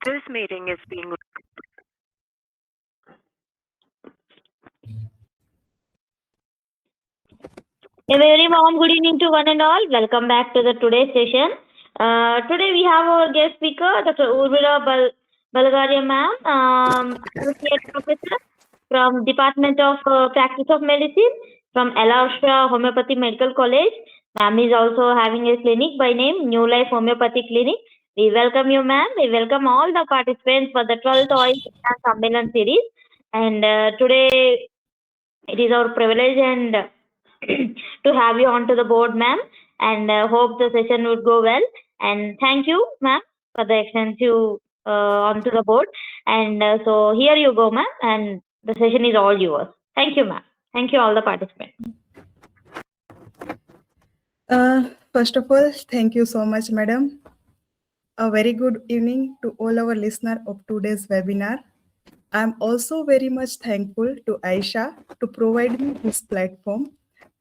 This meeting is being A very warm good evening to one and all. Welcome back to the today's session. Today we have our guest speaker, Dr. Urmila Balagaria ma'am, associate professor from Department of Practice of Medicine from Alaustra Homeopathy Medical College. Ma'am is also having a clinic by name New Life Homeopathy Clinic. We welcome you, ma'am. We welcome all the participants for the 12th Oil and Sammelan series. And today it is our privilege and to have you onto the board, ma'am, and hope the session would go well. And thank you, ma'am, for the extensive onto the board. And so here you go, ma'am, and the session is all yours. Thank you, ma'am. Thank you, all the participants. First of all, thank you so much, madam. A very good evening to all our listeners of today's webinar. I'm also very much thankful to Aisha to provide me this platform.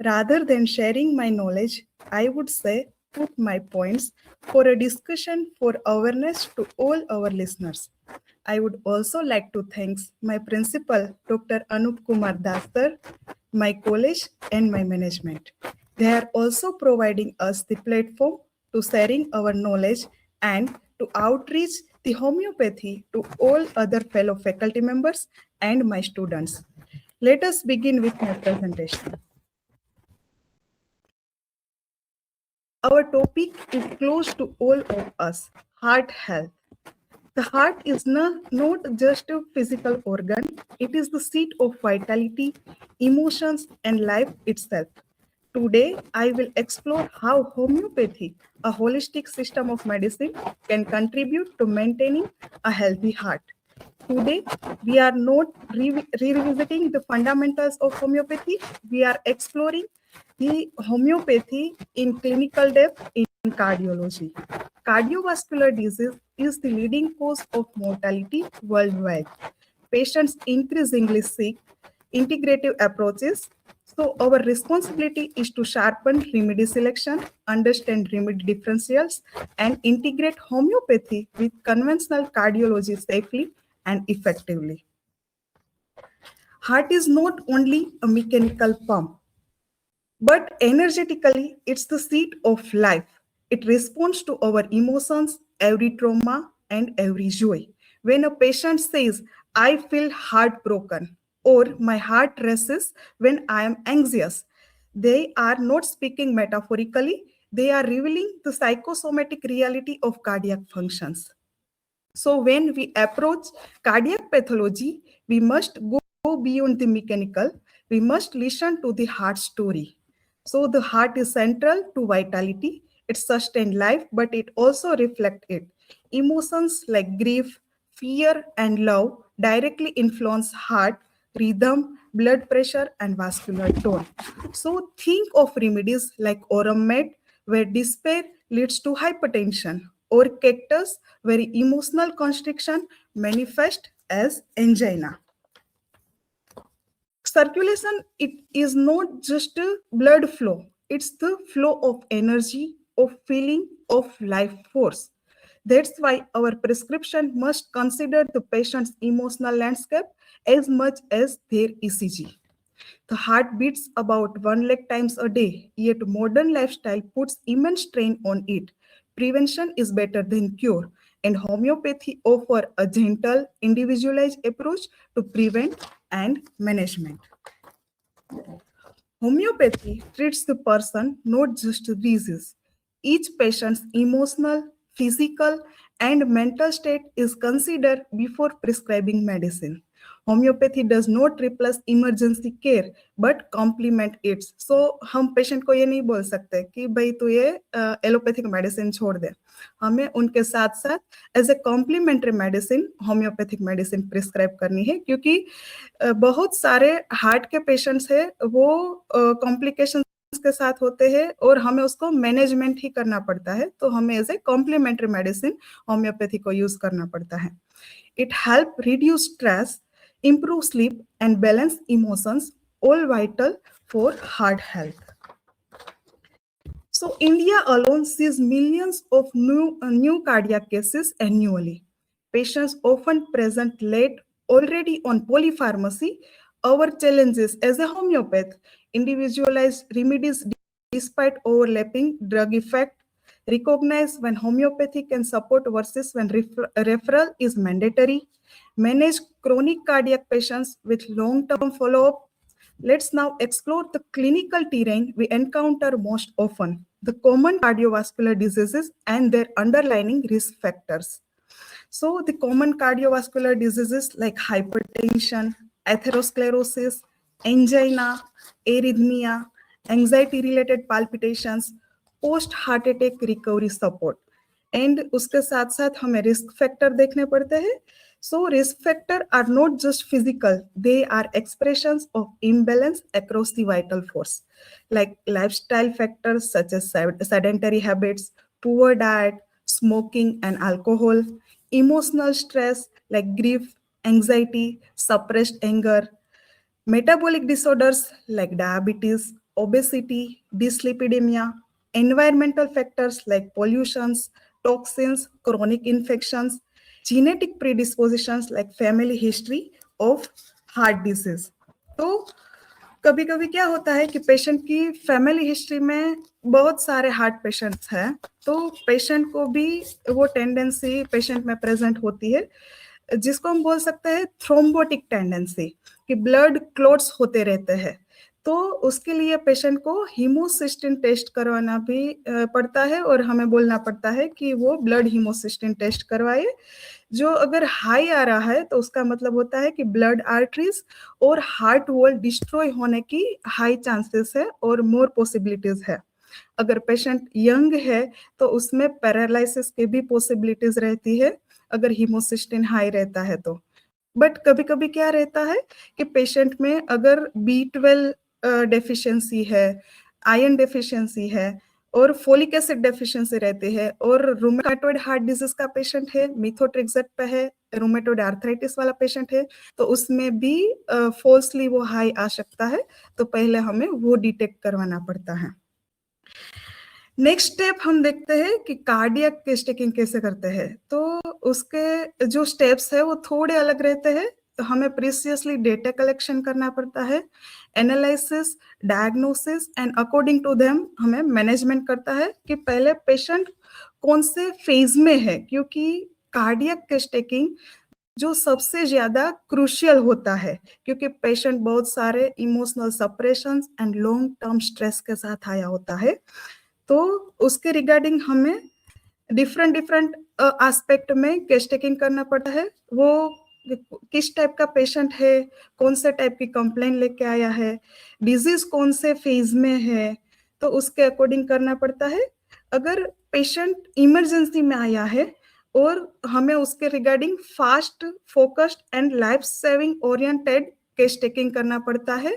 Rather than sharing my knowledge, I would say put my points for a discussion for awareness to all our listeners. I would also like to thank my principal, Dr. Anup Kumar Dastar, my college and my management. They are also providing us the platform to sharing our knowledge and to outreach the homeopathy to all other fellow faculty members and my students. Let us begin with my presentation. Our topic is close to all of us, heart health. The heart is not just a physical organ, it is the seat of vitality, emotions, and life itself. Today, I will explore how homeopathy, a holistic system of medicine, can contribute to maintaining a healthy heart. Today, we are not revisiting the fundamentals of homeopathy, we are exploring the homeopathy in clinical depth in cardiology. Cardiovascular disease is the leading cause of mortality worldwide. Patients increasingly seek integrative approaches. So our responsibility is to sharpen remedy selection, understand remedy differentials, and integrate homeopathy with conventional cardiology safely and effectively. Heart is not only a mechanical pump, but energetically, it's the seat of life. It responds to our emotions, every trauma, and every joy. When a patient says, I feel heartbroken, or my heart races when I am anxious, they are not speaking metaphorically, they are revealing the psychosomatic reality of cardiac functions. So when we approach cardiac pathology, we must go beyond the mechanical, we must listen to the heart story. So the heart is central to vitality. It sustains life, but it also reflects it. Emotions like grief, fear, and love directly influence heart, rhythm, blood pressure, and vascular tone. So think of remedies like Orommed, where despair leads to hypertension, or Cactus, where emotional constriction manifests as angina. Circulation, it is not just a blood flow, it's the flow of energy, of feeling, of life force. That's why our prescription must consider the patient's emotional landscape as much as their ECG. The heart beats about 1 lakh times a day, yet modern lifestyle puts immense strain on it. Prevention is better than cure, and homeopathy offers a gentle, individualized approach to prevent and management. Homeopathy treats the person, not just the disease. Each patient's emotional, physical, and mental state is considered before prescribing medicine. Homeopathy does not replace emergency care but complement its. So हम patient को ये नहीं बोल सकते कि भाई तू ये एलोपैथिक मेडिसिन छोड़ दे. हमें उनके साथ साथ as a complementary medicine homoeopathic medicine prescribe करनी है, क्योंकि बहुत सारे हार्ट के पेशेंट्स है वो कॉम्प्लिकेशन के साथ होते हैं और हमें उसको मैनेजमेंट ही करना पड़ता है, तो हमें as a complementary medicine homoeopathy को यूज करना पड़ता है. It help reduce stress, improve sleep, and balance emotions, all vital for heart health. So India alone sees millions of new cardiac cases annually. patients often present late already on polypharmacy. Our challenge is, as a homeopath, individualized remedies despite overlapping drug effect, recognize when homeopathy can support versus when referral is mandatory, manage chronic cardiac patients with long-term follow-up. Let's now explore the clinical terrain we encounter most often, the common cardiovascular diseases and their underlying risk factors. So the common cardiovascular diseases like hypertension, atherosclerosis, angina, arrhythmia, anxiety-related palpitations, post-heart attack recovery support. And उसके साथ साथ हमें risk factor देखने पड़ते हैं. So risk factor are not just physical, they are expressions of imbalance across the vital force, like lifestyle factors such as sedentary habits, poor diet, smoking and alcohol, emotional stress like grief, anxiety, suppressed anger, metabolic disorders like diabetes, obesity, dyslipidemia, environmental factors like pollutions, toxins, chronic infections, genetic predispositions like family history of heart disease. तो कभी कभी क्या होता है कि patient की family history में बहुत सारे हार्ट पेशेंट्स हैं, तो पेशेंट को भी वो टेंडेंसी पेशेंट में प्रेजेंट होती है जिसको हम बोल सकते हैं थ्रोम्बोटिक टेंडेंसी, कि ब्लड क्लॉट्स होते रहते हैं. तो उसके लिए पेशेंट को हीमोसिस्टिन टेस्ट करवाना भी पड़ता है और हमें बोलना पड़ता है कि वो ब्लड हीमोसिस्टिन टेस्ट करवाए. जो अगर हाई आ रहा है तो उसका मतलब होता है कि ब्लड आर्टरीज और हार्ट वॉल डिस्ट्रॉय होने की हाई चांसेस है और मोर पॉसिबिलिटीज है. अगर पेशेंट यंग है तो उसमें पैरालिसिस की भी पॉसिबिलिटीज रहती है अगर हीमोसिस्टिन हाई रहता है तो. बट कभी कभी क्या रहता है कि पेशेंट में अगर B12 डेफिशिएंसी है, आयरन डेफिशिएंसी है और फोलिक एसिड डेफिशिएंसी रहती है और रूमेटॉइड हार्ट डिजीज का पेशेंट है, मिथोट्रेक्सेट पे है, रूमेटॉइड आर्थराइटिस वाला पेशेंट है, तो उसमें भी फॉल्सली वो हाई आ सकता है. तो पहले हमें वो डिटेक्ट करवाना पड़ता है. नेक्स्ट स्टेप हम देखते हैं कि कार्डियक टेस्टिंग कैसे करते हैं. तो उसके जो स्टेप्स है वो थोड़े अलग रहते हैं. तो हमें प्रीसियसली डेटा कलेक्शन करना पड़ता है, analysis, diagnosis and according to them हमें मैनेजमेंट करता है कि पहले पेशेंट कौन से फेज में है, क्योंकि कार्डियक टेस्टिंग जो सबसे ज्यादा क्रूशियल होता है क्योंकि पेशेंट बहुत सारे emotional suppression and long term stress के साथ आया होता है. तो उसके रिगार्डिंग हमें डिफरेंट एस्पेक्ट में केस टेकिंग करना पड़ता है. वो किस टाइप का पेशेंट है, कौन से टाइप की कंप्लेंट लेके आया है, डिजीज कौन से फेज में है, तो उसके अकॉर्डिंग करना पड़ता है. अगर पेशेंट इमरजेंसी में आया है और हमें उसके regarding fast, focused and life saving oriented case taking करना पड़ता है.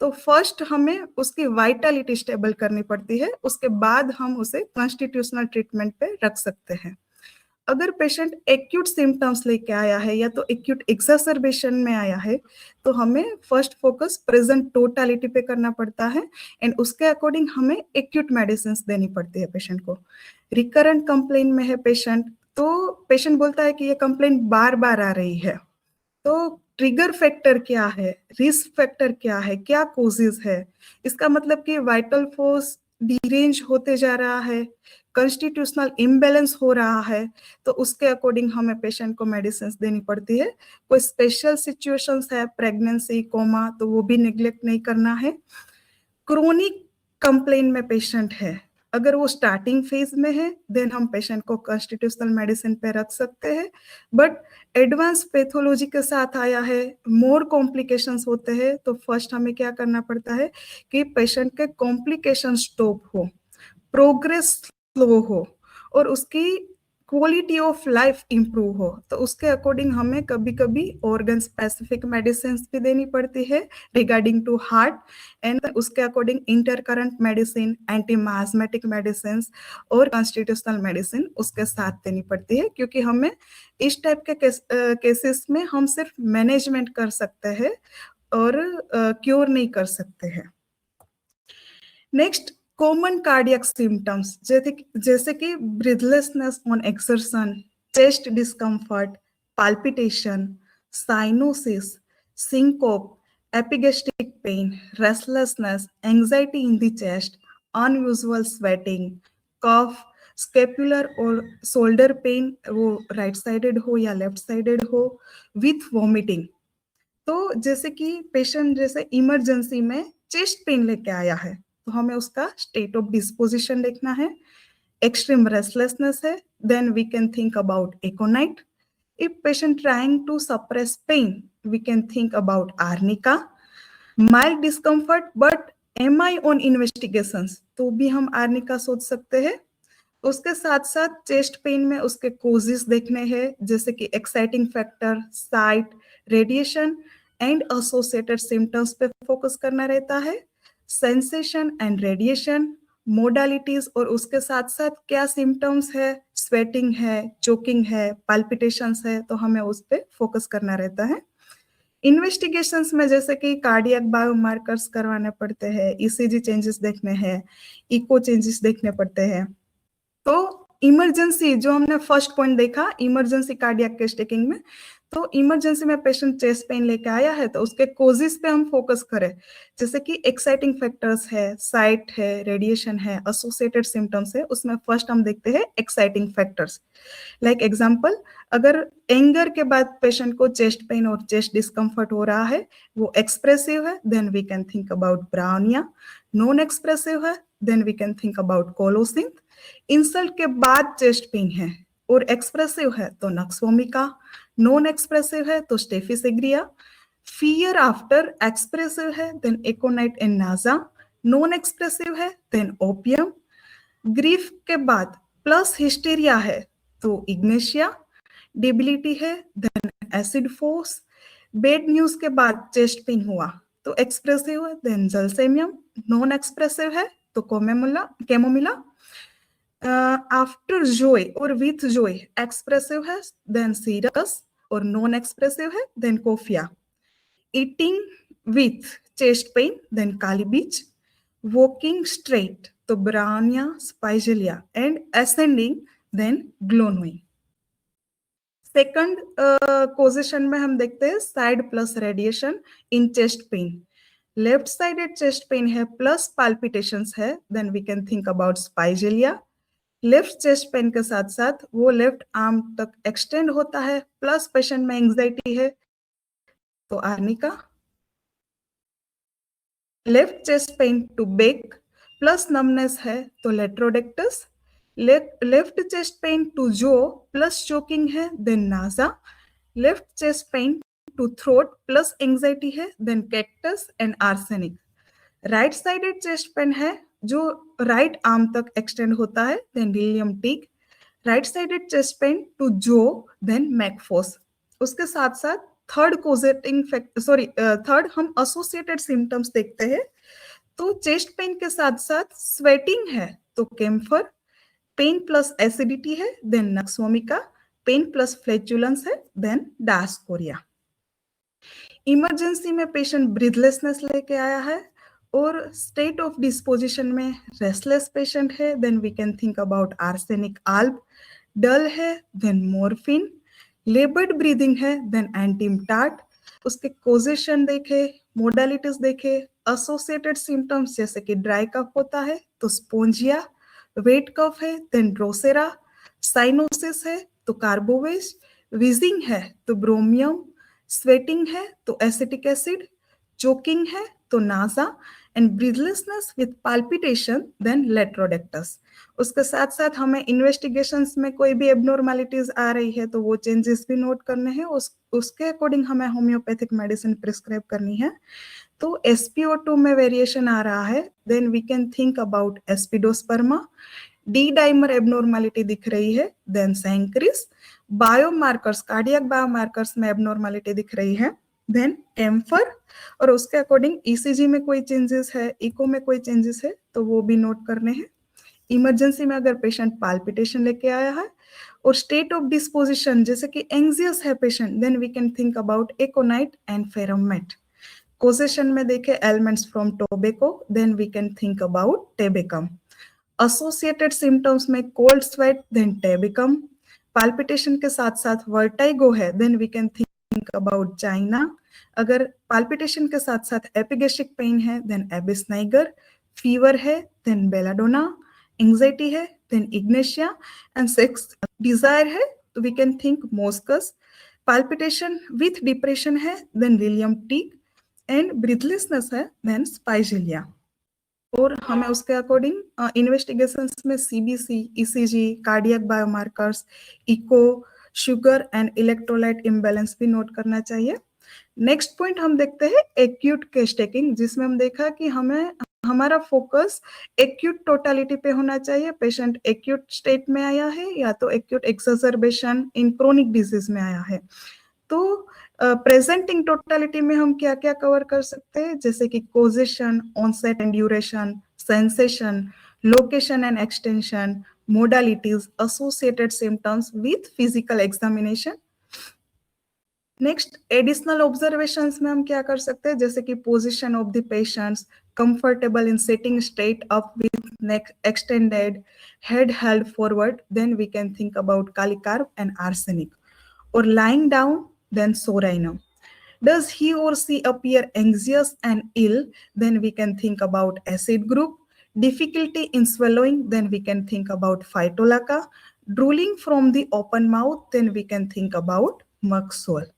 तो फर्स्ट हमें उसकी वाइटलिटी स्टेबल करनी पड़ती है, उसके बाद हम उसे कॉन्स्टिट्यूशनल ट्रीटमेंट पे रख सकते हैं. अगर पेशेंट एक्यूट सिम्टम्स लेके आया है या तो एक्यूट एक्सासर्बेशन में आया है तो हमें फर्स्ट फोकस प्रेजेंट टोटालिटी पे करना पड़ता है एंड उसके अकॉर्डिंग हमें एक्यूट मेडिसिन देनी पड़ती है पेशेंट को. रिकरेंट कंप्लेन में है पेशेंट, तो पेशेंट बोलता है कि ये कंप्लेन बार बार आ रही है, तो ट्रिगर फैक्टर क्या है, रिस्क फैक्टर क्या है, क्या कोजेस है, इसका मतलब कि वाइटल फोर्स डीरेंज होते जा रहा है, कॉन्स्टिट्यूशनल इम्बैलेंस हो रहा है, तो उसके अकॉर्डिंग हमें पेशेंट को मेडिसिन देनी पड़ती है. कोई स्पेशल सिचुएशंस है, प्रेगनेंसी, कोमा, तो वो भी निग्लेक्ट नहीं करना है. क्रोनिक कंप्लेन में पेशेंट है, अगर वो स्टार्टिंग फेज में है देन हम पेशेंट को कॉन्स्टिट्यूशनल मेडिसिन पे रख सकते हैं. बट एडवांस पैथोलॉजी के साथ आया है, मोर कॉम्प्लिकेशंस होते हैं, तो फर्स्ट हमें क्या करना पड़ता है कि पेशेंट के कॉम्प्लिकेशन स्टॉप हो, प्रोग्रेस स्लो हो और उसकी क्वालिटी ऑफ लाइफ इंप्रूव हो. तो उसके अकॉर्डिंग हमें कभी कभी ऑर्गन स्पेसिफिक मेडिसिन भी देनी पड़ती है रिगार्डिंग टू हार्ट एंड उसके according intercurrent medicine, anti miasmatic medicine और कॉन्स्टिट्यूशनल मेडिसिन उसके साथ देनी पड़ती है, क्योंकि हमें इस टाइप के केसेस में हम सिर्फ मैनेजमेंट कर सकते हैं और क्योर नहीं कर सकते हैं. नेक्स्ट, कॉमन कार्डियक सिम्टम्स जैसे कि breathlessness on exertion, chest discomfort, palpitation, cyanosis, syncope, epigastric pain, restlessness, anxiety in the chest, unusual sweating, cough, scapular और शोल्डर पेन, वो राइट साइडेड हो या लेफ्ट साइडेड हो, विथ वॉमिटिंग। तो जैसे कि पेशेंट जैसे इमरजेंसी में चेस्ट पेन लेके आया है, तो हमें उसका स्टेट ऑफ डिस्पोजिशन देखना है। एक्सट्रीम रेस्टलेसनेस है, then we can think about aconite. If patient trying to suppress pain, we can think about arnica. Mild discomfort but M I on investigations, तो भी हम आर्निका सोच सकते हैं। उसके साथ साथ चेस्ट पेन में उसके कोजेस देखने हैं, जैसे कि exciting factor, site, radiation and associated symptoms पे फोकस करना रहता है। सेंसेशन एंड रेडिएशन, मोडालिटीज और उसके साथ साथ क्या सिम्टम्स है, स्वेटिंग है, चोकिंग है, पाल्पिटेशंस है, तो हमें उस पर फोकस करना रहता है। इन्वेस्टिगेशंस में जैसे कि कार्डियक बायोमार्कर्स करवाने पड़ते हैं, ईसीजी चेंजेस देखने हैं, इको चेंजेस देखने पड़ते हैं। तो इमरजेंसी जो हमने फर्स्ट पॉइंट देखा, इमरजेंसी कार्डियक केस टेकिंग में, तो इमरजेंसी में पेशेंट चेस्ट पेन लेके आया है, तो उसके कोजेस पे हम फोकस करें, जैसे कि एक्साइटिंग फैक्टर्स है, साइट है, रेडिएशन है, एसोसिएटेड सिम्टम्स है, उसमें फर्स्ट हम देखते हैं एक्साइटिंग फैक्टर्स। लाइक एग्जांपल, अगर एंगर के बाद पेशेंट को चेस्ट पेन और चेस्ट डिस्कम्फर्ट हो रहा है, वो एक्सप्रेसिव है, then we can think about bryonia. Non expressive है, then we can think about colocynth. Insult के बाद चेस्ट पेन है और एक्सप्रेसिव है तो नक्सवोमिका, नॉन एक्सप्रेसिव है तो स्टेफिसेग्रिया। फियर आफ्टर एक्सप्रेसिव है then aconite and naja, non expressive है देन ओपियम। ग्रीफ के बाद प्लस हिस्टेरिया है तो इग्नेशिया, डिबिलिटी है then acid phos. Bad news के बाद चेस्ट पेन हुआ तो एक्सप्रेसिव है देन जलसेमियम, नॉन एक्सप्रेसिव है तो कैमोमिला। आफ्टर जॉय और विथ जॉय एक्सप्रेसिव है देन सीरस, और नॉन एक्सप्रेसिव है then coffea. Eating with chest pain then kali bich. Walking straight तो bryonia, spigelia and ascending then glonoine. Second position में हम देखते हैं side plus radiation in chest pain. Left sided chest pain है plus palpitations है, then we can think about spigelia. Left chest pain के साथ साथ वो लेफ्ट आर्म तक एक्सटेंड होता है, प्लस पेशेंट में एंग्जाइटी है तो arnica. Left chest pain to back plus numbness है तो latrodectus. Left chest pain to jaw plus choking है then naja. Left chest pain to throat plus anxiety है then cactus and arsenic. Right sided chest pain है जो right arm तक extend होता है then William tick. Right sided chest pain to jaw then mag phos. उसके साथ साथ third हम एसोसिएटेड सिम्टम्स देखते हैं। तो चेस्ट पेन के साथ साथ स्वेटिंग है तो कैम्फर, पेन प्लस एसिडिटी है then nux vomica, pain plus flatulence है देन डायस्कोरिया। इमरजेंसी में पेशेंट ब्रीथलेसनेस लेके आया है और स्टेट ऑफ डिस्पोजिशन में रेस्टलेस पेशेंट है, then we can think about arsenic alb. Dull है देन मॉर्फिन। लेबर्ड ब्रीदिंग है देन एंटीमटाट। उसके कोजेशन देखे, मोडालिटीज देखे, एसोसिएटेड सिम्टम्स जैसे कि ड्राई कफ होता है तो स्पोंजिया, वेट कफ है देन ड्रोसेरा, साइनोसिस है तो कार्बोवेज, विजिंग है तो ब्रोमियम, स्वेटिंग है तो एसिटिक एसिड, चोकिंग है तो naja and breathlessness with palpitation then latrodectus. उसके साथ साथ हमें इन्वेस्टिगेशंस में कोई भी एबनॉर्मैलिटीज आ रही है तो वो चेंजेस भी नोट करने हैं, उसके अकॉर्डिंग हमें होम्योपैथिक मेडिसिन प्रिस्क्राइब करनी है। तो SpO2 में वेरिएशन आ रहा है, then we can think about aspidosperma. D dimer abnormality दिख रही है देन सैंक्रिस। बायोमार्कर्स, कार्डियक बायोमार्कर्स में एबनॉर्मैलिटी दिख रही है देन कैम्फर, और उसके अकॉर्डिंग ECG में कोई चेंजेस है, इको में कोई चेंजेस है तो वो भी नोट करने हैं। इमरजेंसी में अगर पेशेंट पाल्पिटेशन लेके आया है और स्टेट ऑफ डिस्पोजिशन जैसे कि एंग्जियस है patient, then we can think about aconite and ferrum met. Causation में देखे elements from tobacco, then we can think about tabacum. Associated symptoms में cold sweat then tabacum, palpitation के साथ साथ वर्टाइगो है, then we can think about जाइना. अगर palpitation के साथ साथ एपिगेस्ट्रिक पेन है, देन एबिस नाइगर. फीवर है, देन बेलाडोना. एंजाइटी है, then ignatia. And sex desire है, तो we can think moschus. Palpitation with depression है, then lilium tig. And breathlessness है, देन स्पाइजिलिया. और हमें उसके अकॉर्डिंग इन्वेस्टिगेशंस में CBC, ECG, cardiac biomarkers, echo, sugar and electrolyte imbalance भी नोट करना चाहिए. नेक्स्ट पॉइंट हम देखते हैं एक्यूट केस टेकिंग, जिसमें हम देखा कि हमें हमारा फोकस एक्यूट टोटालिटी पे होना चाहिए. पेशेंट एक्यूट स्टेट में आया है या तो एक्यूट एक्सर्बेशन इन क्रोनिक डिजीज में आया है. तो प्रेजेंटिंग टोटालिटी में हम क्या क्या कवर कर सकते हैं, जैसे कि causation, onset and duration, sensation, location and extension, modalities, associated symptoms with physical examination. Next additional observations में हम क्या कर सकते हैं, जैसे कि position of the patients, comfortable in sitting state up with neck extended, head held forward, then we can think about kali carb and arsenic. Or lying down, then sorinum. Does he or she appear anxious and ill? Then we can think about acid group. Difficulty in swallowing, then we can think about phytolacca. Drooling from the open mouth, then we can think about Muxol.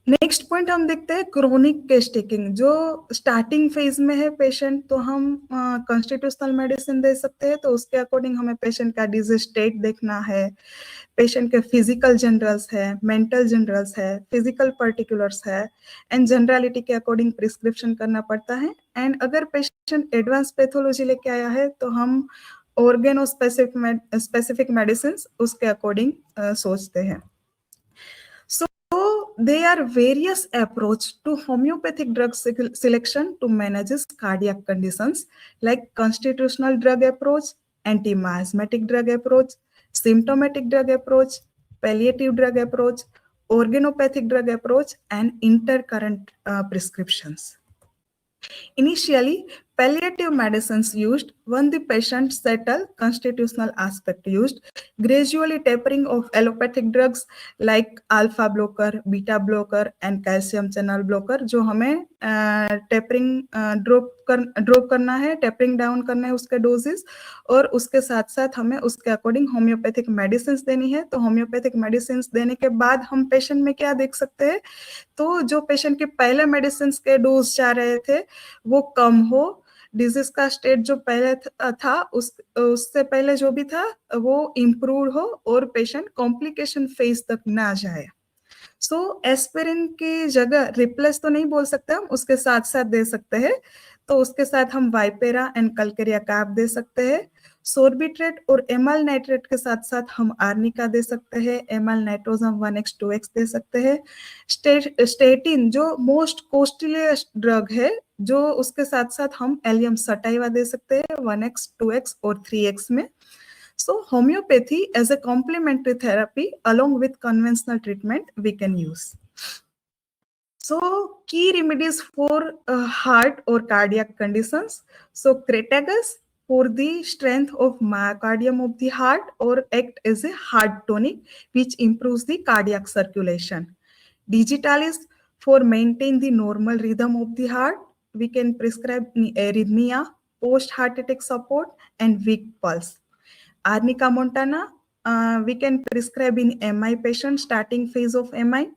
Next point हम देखते हैं chronic case taking. जो starting phase में है patient, तो हम constitutional medicine दे सकते हैं. तो उसके अकॉर्डिंग हमें पेशेंट का डिजीज स्टेट देखना है, पेशेंट के फिजिकल जनरल्स है, मेंटल जनरल्स है, फिजिकल पर्टिकुलर्स है, एंड जनरलिटी के अकॉर्डिंग प्रिस्क्रिप्शन करना पड़ता है. एंड अगर पेशेंट एडवांस पैथोलॉजी लेके आया है, तो हम ऑर्गेनो स्पेसिफिक मेडिसिन उसके अकॉर्डिंग सोचते हैं. There are various approach to homeopathic drug selection to manage cardiac conditions, like constitutional drug approach, anti-miasmatic drug approach, symptomatic drug approach, palliative drug approach, organopathic drug approach, and intercurrent prescriptions. Initially, palliative medicines used when the patient settle, constitutional aspect used, gradually tapering of allopathic drugs like alpha blocker, beta blocker and calcium channel blocker, जो हमें tapering drop करना है, tapering down करना है उसके doses, और उसके साथ साथ हमें उसके अकॉर्डिंग होम्योपैथिक मेडिसिन देनी है. तो होम्योपैथिक मेडिसिन देने के बाद हम पेशेंट में क्या देख सकते हैं, तो जो पेशेंट के पहले मेडिसिन के डोज जा रहे थे वो कम हो, डिजीज का स्टेट जो पहले था उससे पहले जो भी था वो इम्प्रूव हो, और पेशेंट कॉम्प्लिकेशन फेज तक ना जाए. सो एस्पिरिन की जगह रिप्लेस तो नहीं बोल सकते हम, उसके साथ साथ दे सकते हैं. तो उसके साथ हम वाइपेरा एंड कलकेरिया कैप दे सकते हैं. सोर्बिट्रेट और एमल नाइट्रेट के साथ साथ हम आर्निका दे सकते हैं, एमल नाइट्रोजम 1x 2x दे सकते हैं. स्टेटिन जो मोस्ट कॉस्टलीस्ट ड्रग है, जो उसके साथ साथ हम एलियम सटाइवा दे सकते हैं 1x 2x और 3x में. So homeopathy as a complementary therapy along with conventional treatment we can use. So key remedies for heart or cardiac conditions. So Cratagus for the strength of myocardium of the heart or act as a heart tonic which improves the cardiac circulation. Digitalis for maintain the normal rhythm of the heart. We can prescribe arrhythmia, post heart attack support and weak pulse. Arnica montana, we can prescribe in MI patient, starting phase of MI,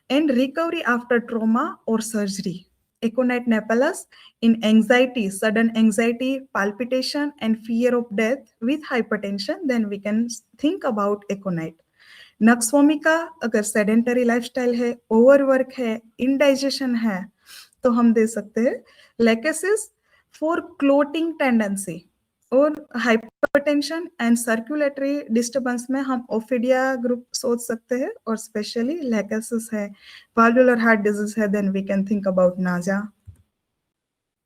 and recovery after trauma or surgery. Aconite napellus in anxiety, sudden anxiety, palpitation, and fear of death with hypertension, then we can think about aconite. Nux vomica, अगर sedentary lifestyle है, overwork है, indigestion है, तो हम दे सकते हैं. Lachesis for clotting tendency और hypertension and circulatory disturbance में हम ओफिडिया ग्रुप सोच सकते हैं, और स्पेशली लैकेसिस है, वाल्वुलर हार्ट डिजीज है, then we can think about naja.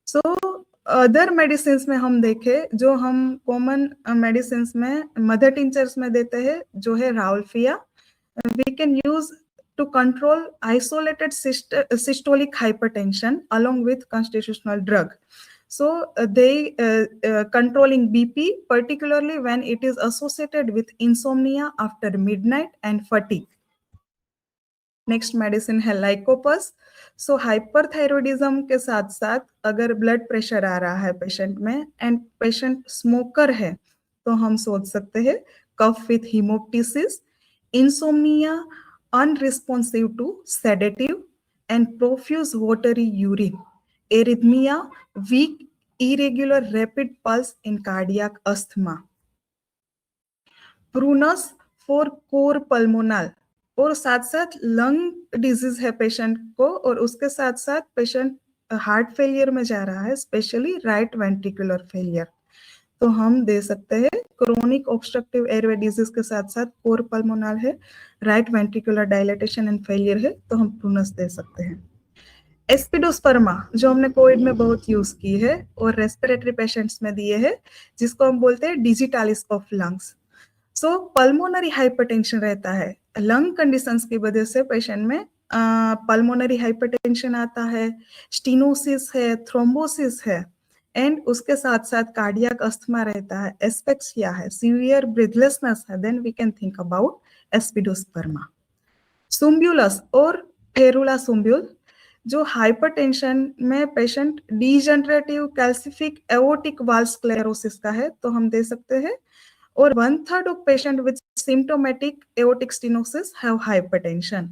So other medicine में हम देखें, जो हम कॉमन मेडिसिन में मदर टिंचर्स में देते हैं, जो है rauwolfia. We can use to control isolated systolic hypertension along with constitutional drug. So they controlling BP, particularly when it is associated with insomnia after midnight and fatigue. Next medicine है लाइकोपस. सो hyperthyroidism के साथ साथ अगर blood pressure आ रहा है patient में and patient smoker है तो हम सोच सकते हैं cough with haemoptysis, insomnia, unresponsive to sedative and profuse watery urine, arrhythmia, weak irregular rapid pulse in cardiac asthma. Prunus for core pulmonal, और साथ साथ लंग डिजीज है पेशेंट को और उसके साथ साथ पेशेंट हार्ट फेलियर में जा रहा है, स्पेशली राइट वेंट्रिकुलर फेलियर, तो हम दे सकते हैं क्रोनिक ऑब्स्ट्रक्टिव एयरवे डिजीज के साथ साथ कोर पल्मोनल है, right ventricular dilatation and failure है, तो हम प्रूनस दे सकते हैं. एस्पिडोस्पर्मा जो हमने कोविड में बहुत यूज की है और रेस्पिरेटरी पेशेंट्स में दिए हैं, जिसको हम बोलते हैं digitalis of lungs. So pulmonary hypertension रहता है, लंग कंडीशंस की वजह से पेशेंट में पल्मोनरी हाइपरटेंशन आता है, स्टीनोसिस है, थ्रोम्बोसिस है, एंड उसके साथ साथ कार्डियक अस्थमा रहता है, एस्पेक्सिया है, सीवियर ब्रीथलेसनेस है, then we can think about aspidosperma. Sumbulus और फेरुला सुम्ब्युल जो हाइपरटेंशन में patient degenerative calcific aortic valve sclerosis का है, तो हम दे सकते हैं. और 1/3 of patient with symptomatic aortic stenosis have hypertension.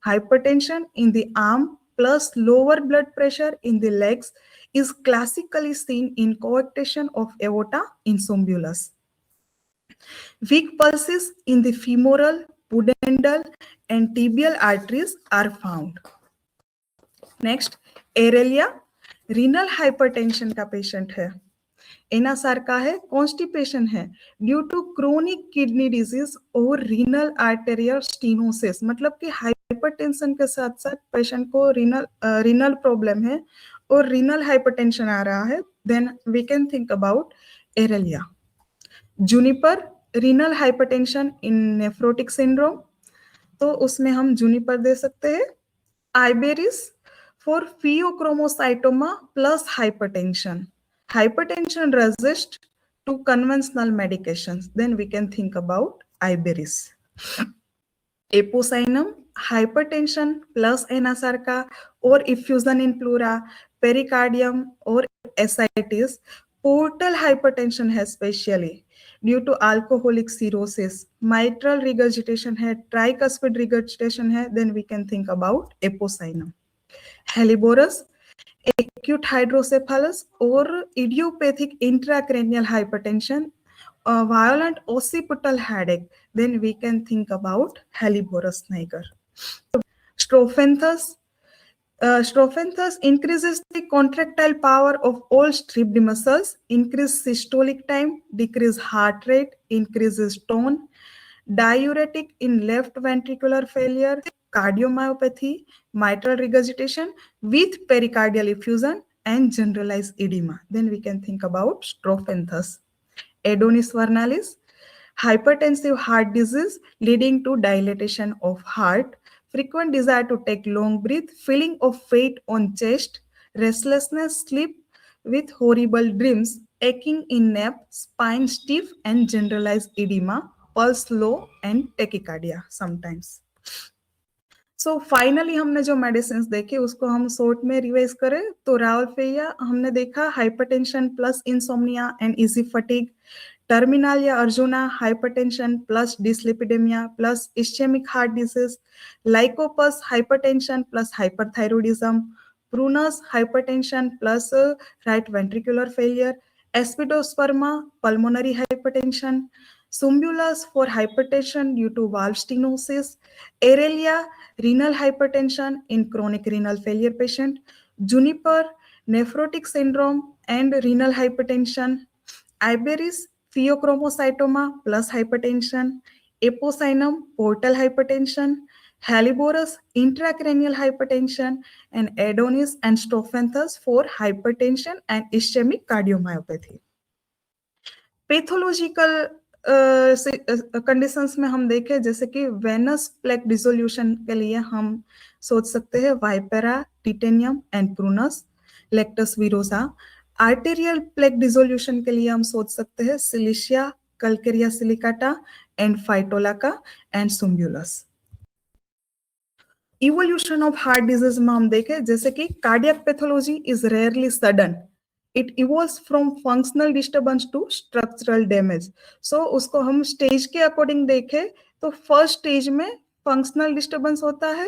Hypertension in the arm plus lower blood pressure in the legs is classically seen in coarctation of aorta in Sumbulus. Weak pulses in the femoral, pudendal and tibial arteries are found. Next, Aurelia, renal hypertension का patient है. एनासार का है, constipation है due to chronic kidney disease और renal arterial stenosis, मतलब कि hypertension के साथ साथ पेशेंट को रीनल प्रॉब्लम है और रीनल हाइपरटेंशन आ रहा है, then we can think about aralia. Juniper, renal hypertension in nephrotic syndrome, तो उसमें हम जूनिपर दे सकते हैं. Iberis for phaeochromocytoma plus hypertension, hypertension resist to conventional medications, then we can think about Iberis. Eposinum, hypertension plus anasarca or effusion in pleura, pericardium or ascites. Portal hypertension है specially due to alcoholic cirrhosis, mitral regurgitation है, tricuspid regurgitation है, then we can think about eposinum. Helleborus, acute hydrocephalus or idiopathic intracranial hypertension, violent occipital headache, then we can think about Helleborus niger. Strophanthus, Strophanthus increases the contractile power of all stripped muscles, increase systolic time, decrease heart rate, increases tone, diuretic in left ventricular failure, cardiomyopathy, mitral regurgitation with pericardial effusion and generalized edema. Then we can think about Strophanthus. Adonis vernalis, hypertensive heart disease leading to dilatation of heart, frequent desire to take long breath, feeling of weight on chest, restlessness, sleep with horrible dreams, aching in neck, spine stiff and generalized edema, pulse low and tachycardia sometimes. So finally हमने जो medicine देखे उसको हम short में revise करें तो rauwolfia हमने देखा hypertension plus insomnia and easy fatigue, terminalia arjuna hypertension plus dyslipidaemia plus ischaemic heart disease, lycopus hypertension plus hyperthyroidism, prunus hypertension plus right ventricular failure, aspidosperma pulmonary hypertension, Sumbulus for hypertension due to valve stenosis, Aurelia renal hypertension in chronic renal failure patient, Juniper nephrotic syndrome and renal hypertension, Iberis pheochromocytoma plus hypertension, Eposinum portal hypertension, Helleborus intracranial hypertension, and Adonis and Strophanthus for hypertension and ischemic cardiomyopathy. Pathological conditions में हम देखें जैसे कि Venus plaque dissolution के लिए हम सोच सकते हैं vipera, titanium and prunus, lactuca virosa. Arterial plaque dissolution के लिए हम सोच सकते हैं silicea, calcarea silicata and phytolacca and sumbulus. Evolution of heart disease में हम देखें जैसे कि cardiac pathology is rarely sudden, it evolves from functional disturbance to structural damage. So उसको हम स्टेज के अकॉर्डिंग देखें तो फर्स्ट स्टेज में फंक्शनल डिस्टर्बेंस होता है,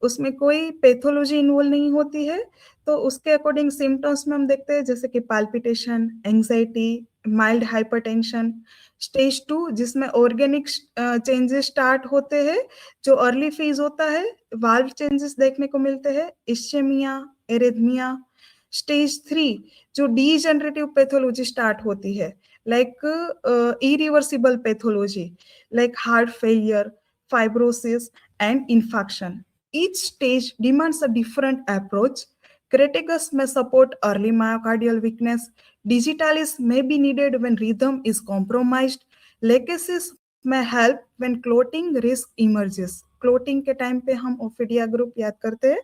उसमें कोई पैथोलॉजी इन्वॉल्व नहीं होती है, तो उसके अकॉर्डिंग सिम्टम्स में हम देखते हैं जैसे कि palpitation, anxiety, mild hypertension. Stage 2 जिसमें ऑर्गेनिक चेंजेस स्टार्ट होते हैं, जो अर्ली फेज होता है वाल्व चेंजेस देखने को मिलते हैं, इश्चेमिया, एरिथमिया। स्टेज 3 जो डीजनरेटिव पैथोलॉजी स्टार्ट होती है, like irreversible pathology like heart failure, fibrosis and infarction. Each stage demands a different approach. Crataegus may support early myocardial weakness. Digitalis may be needed when rhythm is compromised. Lachesis may help when clotting risk emerges. Clotting के time पे हम ophidia group याद करते हैं.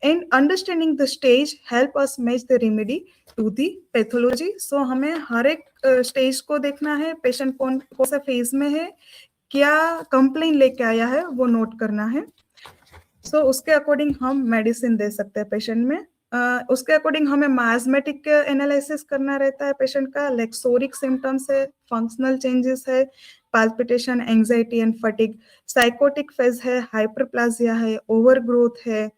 And understanding the stage help us match the remedy to the pathology. So हमें हर एक stage को देखना है, पेशेंट कौन सा फेज में है, क्या कंप्लेन लेके आया है वो नोट करना है। सो उसके अकॉर्डिंग हम मेडिसिन दे सकते हैं पेशेंट में। उसके अकॉर्डिंग हमें माइजमेटिक एनालिसिस करना रहता है पेशेंट का, लेक्सोरिक सिम्टम्स है, फंक्शनल चेंजेस है, palpitation, anxiety and fatigue, psychotic phase है, हाइपरप्लाजिया है, ओवरग्रोथ है,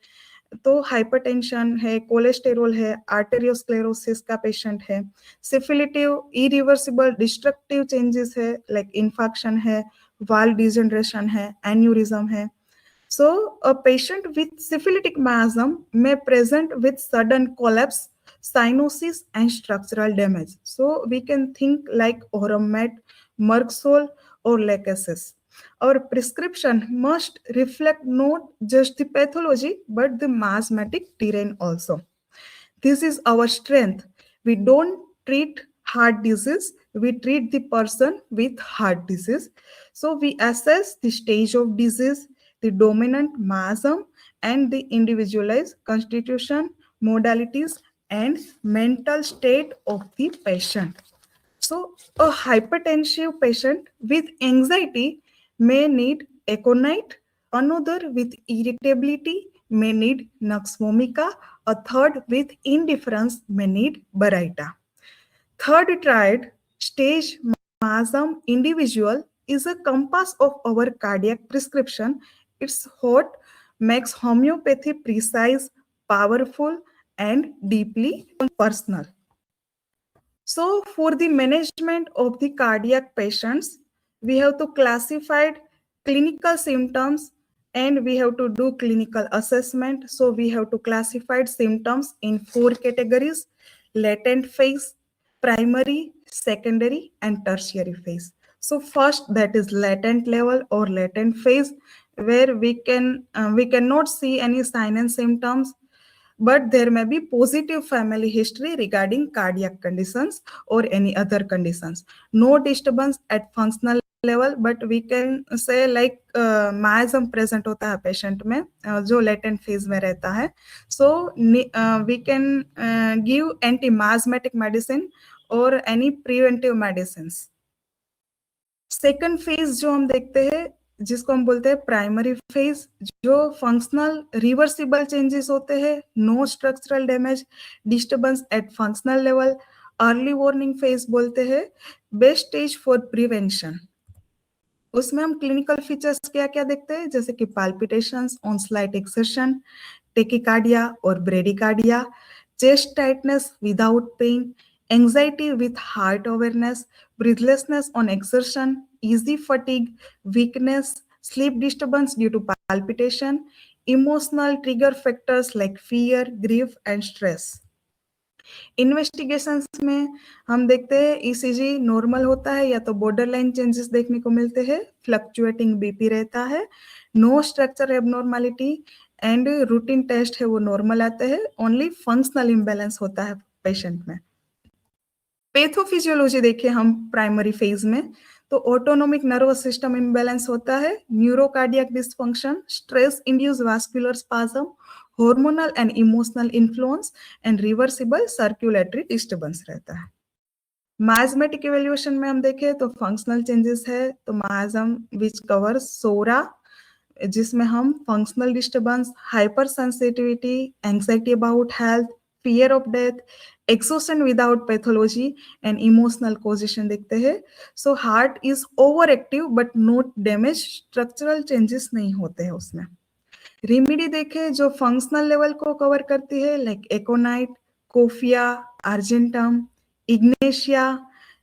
तो हाइपरटेंशन है, कोलेस्टेरोल है, आर्टेरियोस्क्लेरोसिस का पेशेंट है, सिफिलिटिव इरिवर्सिबल डिस्ट्रक्टिव चेंजेस है लाइक इन्फेक्शन है, वाल्व डिजनरेशन है, एन्यूरिज्म है। So a patient with syphilitic miasm may present with sudden collapse, cyanosis and structural damage. So we can think like Oromet, Merxol or Lachesis. Our prescription must reflect not just the pathology but the miasmatic terrain also. This is our strength. We don't treat heart disease, we treat the person with heart disease. So we assess the stage of disease, the dominant miasm, and the individualized constitution, modalities, and mental state of the patient. So a hypertensive patient with anxiety may need aconite, another with irritability may need nux vomica, a third with indifference may need Baraita. Third triad, stage miasm individual, is a compass of our cardiac prescription. Its what makes homeopathy precise, powerful, and deeply personal. So for the management of the cardiac patients, we have to classify clinical symptoms and we have to do clinical assessment. So we have to classify symptoms in 4 categories: latent phase, primary, secondary, and tertiary phase. So first, that is latent level or latent phase, where we cannot see any sign and symptoms, but there may be positive family history regarding cardiac conditions or any other conditions. No disturbance at functional level, but we can say like miasm present होता है patient में जो latent phase में रहता है. So we can give anti-miasmatic medicine or any preventive medicines. Second phase जो हम देखते हैं जिसको हम बोलते हैं प्राइमरी फेज, जो फंक्शनल रिवर्सिबल चेंजेस होते हैं, no structural damage, disturbance at functional level, early warning phase बोलते हैं, बेस्ट स्टेज फॉर प्रिवेंशन। उसमें हम क्लिनिकल फीचर्स क्या क्या देखते हैं, जैसे कि palpitations on slight exertion, tachycardia और bradycardia, chest tightness without pain, anxiety with heart awareness, breathlessness on exertion, easy fatigue, weakness, sleep disturbance due to palpitation, emotional trigger factors like fear, grief, and stress. Investigations में हम देखते हैं ECG normal होता है या तो borderline changes देखने को मिलते हैं, फ्लक्चुएटिंग बीपी रहता है, no structure abnormality and routine test है वो नॉर्मल आते हैं, ओनली फंक्शनल इम्बैलेंस होता है पेशेंट में। पैथोफिजियोलॉजी देखें हम प्राइमरी फेज में, तो ऑटोनोमिक नर्वस सिस्टम इम्बैलेंस होता है, neurocardiac dysfunction, stress induce vascular spasm, hormonal and emotional influence and reversible circulatory disturbance रहता है। माइजमेटिक इवेल्युएशन में हम देखें तो फंक्शनल चेंजेस है, तो माइजम विच कवर सोरा, जिसमें हम functional disturbance, hyper sensitivity, anxiety about health, fear of death, exhaustion without pathology and emotional causation देखते हैं। So heart is over active but not damage, structural changes नहीं होते हैं उसमें। रेमेडी देखें जो फंक्शनल लेवल को कवर करती है, like aconite, coffea, argentum, ignatia,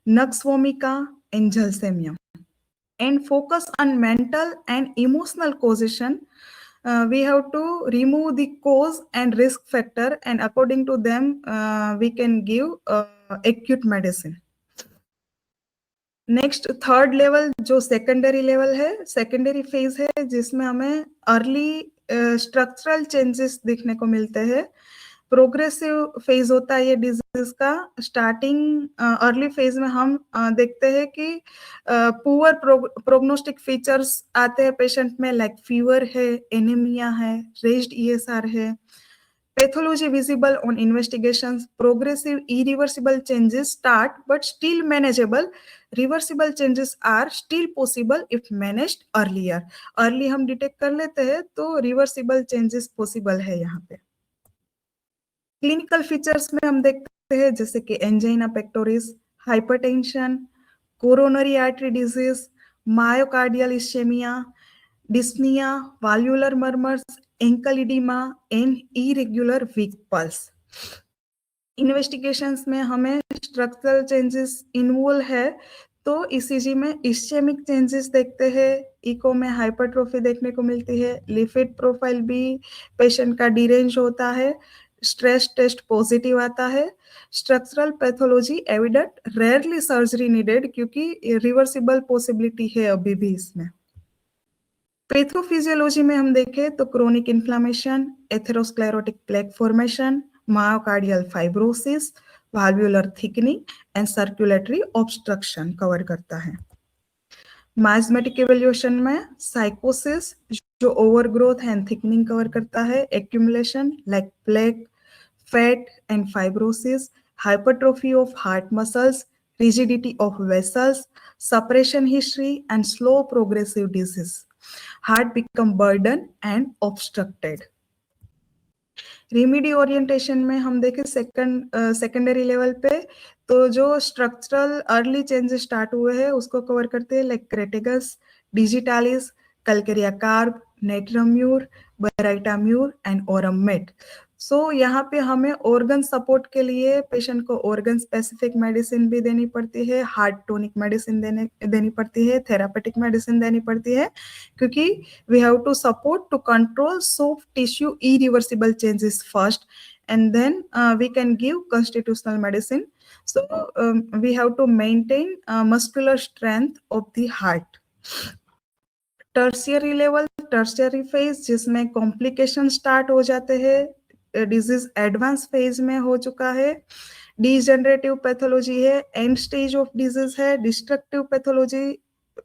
nux vomica and gelsemium, and focus on mental and emotional causation. We have to remove the cause and risk factor, and according to them we can give acute medicine. Next third level जो secondary level है, secondary phase है, जिसमें हमें early structural changes देखने को मिलते हैं। Progressive phase होता है ये डिजीज का। स्टार्टिंग अर्ली फेज में हम देखते हैं कि पुअर प्रोग्नोस्टिक फीचर्स आते हैं पेशेंट में, लाइक फीवर है, एनीमिया है, रेज्ड ईएसआर है, pathology visible on investigations, progressive irreversible changes start but still manageable, reversible changes are still possible if managed earlier. Early हम डिटेक्ट कर लेते हैं तो reversible changes possible है यहाँ पे। क्लिनिकल फीचर्स में हम देखते हैं जैसे कि angina pectoris, hypertension, coronary artery disease, myocardial ischaemia, dyspnea, valvular murmurs, ankle edema and irregular weak pulse. Investigations में हमें स्ट्रक्चरल चेंजेस इन्वॉल्व है, तो ईसीजी में इश्केमिक चेंजेस देखते हैं, इको में हाइपरट्रोफी देखने को मिलती है, लिपिड प्रोफाइल भी पेशेंट का डिरेंज होता है, स्ट्रेस टेस्ट पॉजिटिव आता है, structural pathology evident, rarely surgery needed क्योंकि रिवर्सिबल पॉसिबिलिटी है अभी भी इसमें। पैथोफिजियोलॉजी में हम देखें तो chronic inflammation, atherosclerotic plaque formation, myocardial fibrosis, valvular thickening and circulatory obstruction cover करता है। माइजमेटिक इवेल्युएशन में साइकोसिस जो ओवरग्रोथ एंड थिकनिंग कवर करता है, accumulation like plaque, fat and fibrosis, hypertrophy of heart muscles, rigidity of vessels, suppression history and slow progressive disease. Heart become burdened and obstructed. Remedy orientation में हम देखें secondary level पे तो जो structural early changes start हुए हैं उसको cover करते हैं, like crataegus, digitalis, calcarea carb, natrum mur, baryta mur and aurum met. सो यहाँ पे हमें ऑर्गन सपोर्ट के लिए पेशेंट को ऑर्गन स्पेसिफिक मेडिसिन भी देनी पड़ती है, हार्ट टोनिक मेडिसिन देनी पड़ती है, थेरापेटिक मेडिसिन देनी पड़ती है, क्योंकि we have to support to control soft tissue irreversible changes first, and then we can give constitutional medicine. So we have to maintain muscular strength of the heart. Tertiary level, tertiary phase जिसमें complication start हो जाते हैं, disease advance phase में हो चुका है, degenerative pathology है, and stage of disease है, डिस्ट्रक्टिव पैथोलॉजी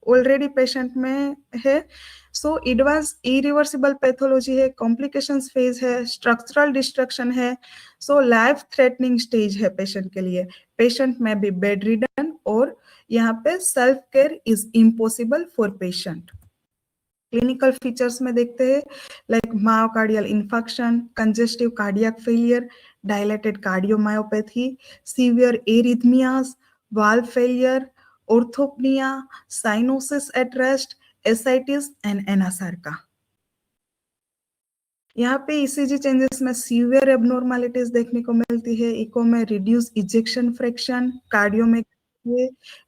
ऑलरेडी पेशेंट में है, सो एडवांस इरिवर्सिबल पैथोलॉजी है, कॉम्प्लिकेशंस फेज है, स्ट्रक्चरल डिस्ट्रक्शन है, सो लाइफ थ्रेटनिंग स्टेज है पेशेंट के लिए, पेशेंट में भी बेड रिडन और यहाँ पे self care is impossible for patient. Clinical features में देखते हैं like myocardial infection, congestive cardiac failure, dilated cardiomyopathy, severe arrhythmias, valve failure, orthopnoea, cyanosis at rest, ascites and anasarca. यहाँ पे ईसीजी चेंजेस में severe abnormalities देखने को मिलती है, इको में रिड्यूस इजेक्शन फ्रैक्शन, कार्डियो में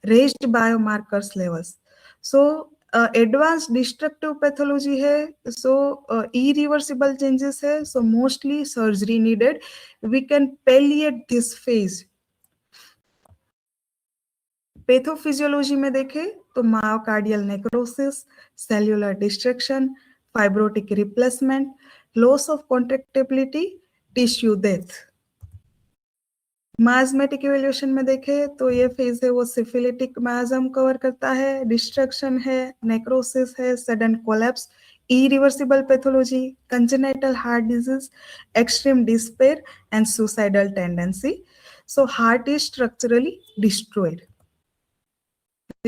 raised biomarkers levels. So advance destructive pathology है, सो इरिवर्सिबल चेंजेस है, so mostly surgery needed, we can पैलिएट this phase. Pathophysiology में देखें तो myocardial necrosis, cellular destruction, fibrotic replacement, loss of contractibility, tissue death. Miasmatic evolution में देखें तो ये phase है वो सिफिलिटिक माज़म कवर करता है, डिस्ट्रक्शन है, नेक्रोसिस है, sudden collapse, irreversible pathology, congenital heart disease, extreme despair, and suicidal tendency. So heart is structurally destroyed.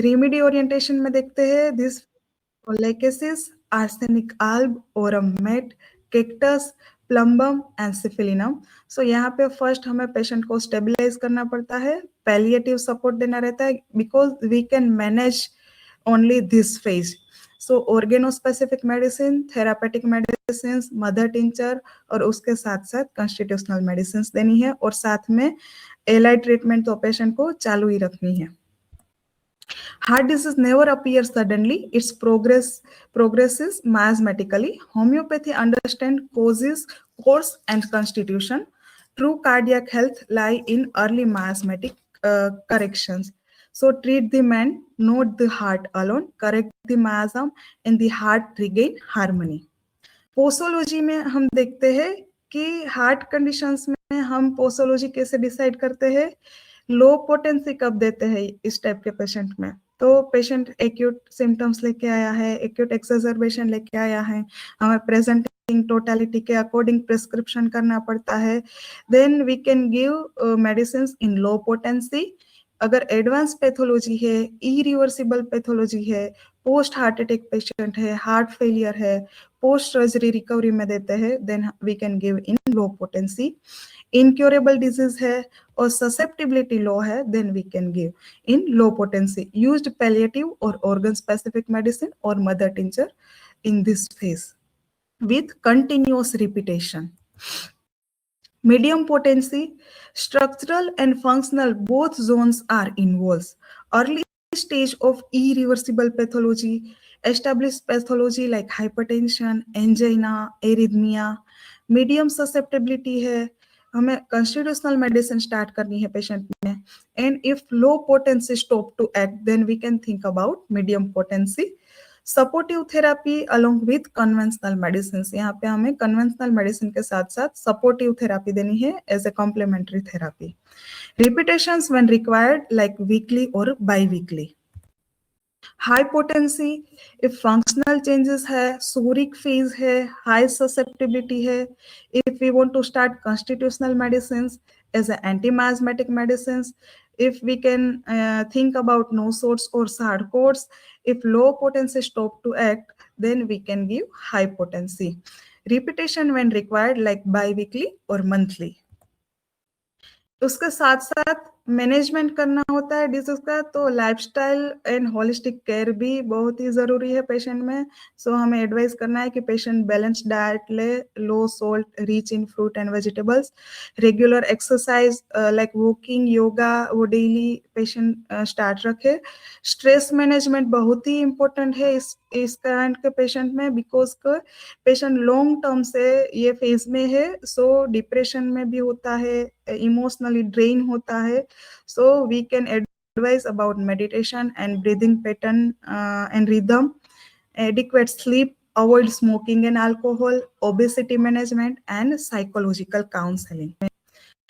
Remedy orientation में देखते हैं this Lachesis, arsenic alb, aurum met, cactus, plumbum and syphilinum. So यहाँ पे first हमें patient को stabilise करना पड़ता है, पैलिएटिव सपोर्ट देना रहता है because we can manage only this phase. So organo specific medicine, therapeutic medicine, mother tincture और उसके साथ साथ कॉन्स्टिट्यूशनल मेडिसिन देनी है और साथ में एलाइड ट्रीटमेंट तो पेशेंट को चालू ही रखनी है. Heart disease never appears suddenly. Its progresses mathematically. Homeopathy understands causes, course, and constitution. True cardiac health lie in early mathematic corrections. So treat the man, not the heart alone. Correct the miasm, and the heart regain harmony. Posology में हम देखते हैं कि heart conditions में हम posology कैसे decide करते हैं. लो पोटेंसी कब देते हैं इस टाइप के पेशेंट में, तो पेशेंट एक्यूट सिम्टम्स लेके आया है, एक्यूट एक्सर्बेशन लेके आया है, हमें प्रेजेंटिंग टोटलिटी के अकॉर्डिंग प्रिस्क्रिप्शन करना पड़ता है. Then we can give medicine in low potency. अगर एडवांस पैथोलॉजी है, इरिवर्सिबल पैथोलॉजी है, पोस्ट हार्ट अटैक पेशेंट है, हार्ट फेलियर है, पोस्ट सर्जरी रिकवरी में देते हैं, then we can give in low potency. Incurable disease है और ससेप्टिबिलिटी लो है, then we can give in low potency. Used palliative और ऑर्गन स्पेसिफिक मेडिसिन और mother tincture in this phase with continuous repetition. Medium potency, structural and functional both zones are involved. Early stage of irreversible pathology, established pathology like hypertension, angina, arrhythmia. Medium susceptibility है, हमें constitutional medicine start करनी है patient में. And if low potency stop to act, then we can think about medium potency. Supportive therapy along with conventional medicine. यहाँ पे हमें conventional medicine के साथ साथ सपोर्टिव थेरापी देनी है as a complementary therapy. Repetitions when required like weekly और bi weekly. High potency if functional changes है, सोरिक फेज है, हाई ससेप्टिबिलिटी है, if we want to start constitutional medicine as a anti miasmatic medicine, if we can think about no sorts or sarcodes, if low potency stop to act, then we can give high potency. Repetition when required like bi-weekly or monthly. उसके साथ साथ management करना होता है disease का, तो lifestyle and holistic care भी बहुत ही जरूरी है पेशेंट में. सो हमें एडवाइस करना है कि पेशेंट बैलेंस्ड डाइट ले, लो salt, rich in fruit and vegetables, regular exercise like walking, yoga वो डेली पेशेंट स्टार्ट रखे. स्ट्रेस मैनेजमेंट बहुत ही इम्पोर्टेंट है इस काइंड के पेशेंट में, बिकॉज पेशेंट लॉन्ग टर्म से ये फेज में है, सो डिप्रेशन में भी होता है, इमोशनली ड्रेन होता है. So we can advise about meditation and breathing pattern and rhythm, adequate sleep, avoid smoking and alcohol, obesity management and psychological counseling.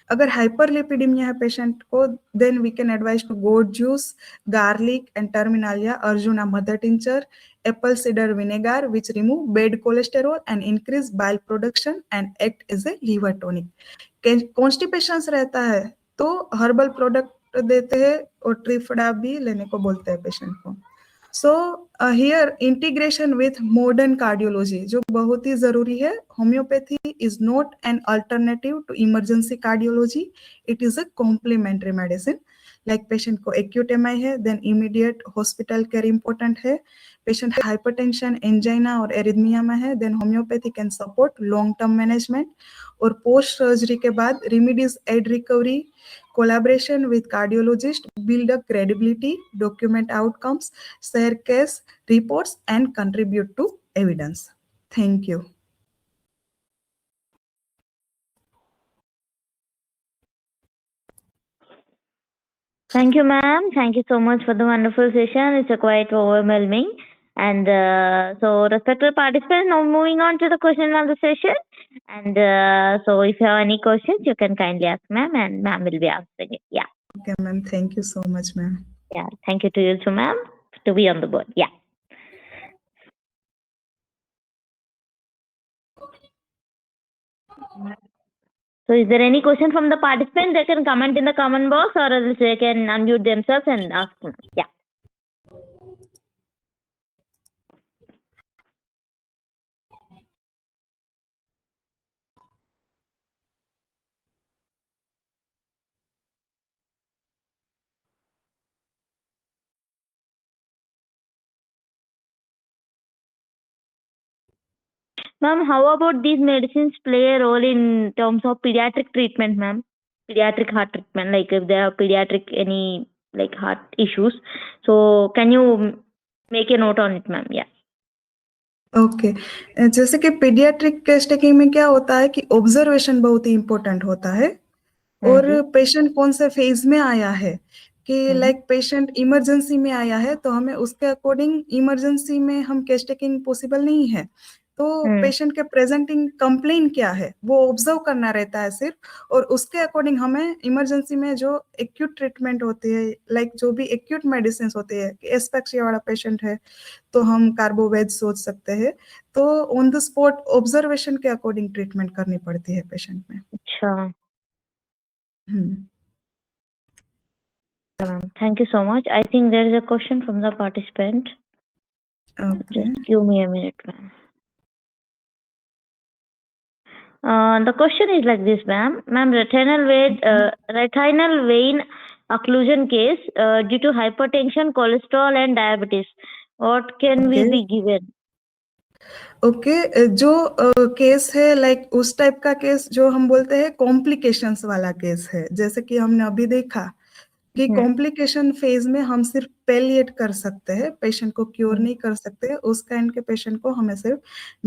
अगर हाइपरलिपिडीमिया है पेशेंट को, then we can advise to goat juice, garlic and terminalia, arjuna mother tincture, apple cider vinegar which remove bad cholesterol and increase bile production and act as a liver tonic. Constipation रहता है तो herbal product देते हैं और ट्रिफडा भी लेने को बोलते हैं पेशेंट को. So here integration with modern cardiology जो बहुत ही जरूरी है. Homeopathy is not an alternative to emergency cardiology, it is a complementary medicine. Like patient को एक्यूट एमआई है, then immediate hospital care important है. पेशेंट हाइपरटेंशन, एंजाइना और arrhythmia में है, then homeopathy can support long term management. और post surgery के बाद remedies aid recovery, collaboration with cardiologist, build a credibility, document outcomes, share case reports and contribute to evidence. Thank you. Thank you, ma'am. Thank you so much for the wonderful session. It's a quite overwhelming. And so, respected participants, now moving on to the question of the session. And so, if you have any questions, you can kindly ask ma'am, and ma'am will be answering it. Yeah. Okay, ma'am. Thank you so much, ma'am. Yeah. Thank you to you too, ma'am, to be on the board. Yeah. So, is there any question from the participant? They can comment in the comment box, or else they can unmute themselves and ask. Yeah. Ma'am, how about these medicines play a role in terms of pediatric treatment, ma'am? Pediatric heart treatment, like if there are pediatric any like heart issues. So can you make a note on it, ma'am? Yeah. Okay जैसे कि paediatric case taking में क्या होता है कि observation बहुत ही important होता है और पेशेंट कौन से फेज में आया है कि लाइक पेशेंट इमरजेंसी में आया है तो हमें उसके अकॉर्डिंग इमरजेंसी में हम केस टेकिंग पॉसिबल नहीं है तो पेशेंट के प्रेजेंटिंग कंप्लेन क्या है वो ऑब्जर्व करना रहता है सिर्फ और उसके अकॉर्डिंग हमें इमरजेंसी में जो एक्यूट ट्रीटमेंट होती है लाइक जो भी एक्यूट मेडिसिन होती है एस्पेक्सिया वाला पेशेंट है तो हम कार्बोवेज सोच सकते हैं तो ऑन द स्पॉट ऑब्जर्वेशन के अकॉर्डिंग ट्रीटमेंट करनी पड़ती है पेशेंट में अच्छा. Thank you so much. I think there is a question from the participant. Okay. Just give me a minute, ma'am. The question is like this, ma'am. Ma'am, retinal vein occlusion case due to hypertension, cholesterol, and diabetes. What can we be given? Okay जो case है like उस type का case जो हम बोलते हैं complications वाला case है जैसे कि हमने अभी देखा कि कॉम्प्लिकेशन फेज में हम सिर्फ पेलिएट कर सकते हैं पेशेंट को क्योर नहीं कर सकते उस काइंड के पेशेंट को हमें सिर्फ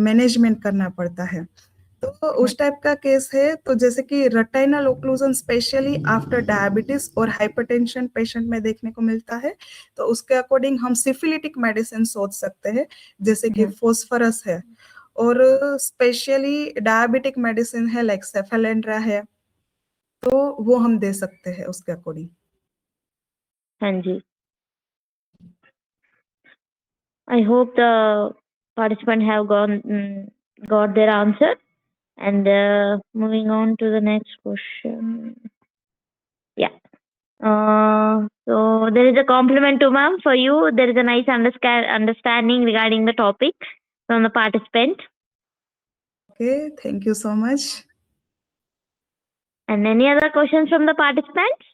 मैनेजमेंट करना पड़ता है तो उस टाइप का केस है तो जैसे कि retinal occlusion specially after diabetes और हाइपरटेंशन पेशेंट में देखने को मिलता है तो उसके अकॉर्डिंग हम सिफिलिटिक मेडिसिन सोच सकते हैं जैसे कि फॉस्फोरस है और स्पेशली डायबिटिक मेडिसिन है लाइक सेफेलेंड्रा है तो वो हम दे सकते हैं उसके अकॉर्डिंग हाँ जी. I hope the participant have got their answer. And moving on to the next question. Yeah. So there is a compliment to ma'am for you. There is a nice understanding regarding the topic from the participant. Okay, thank you so much. And any other questions from the participants?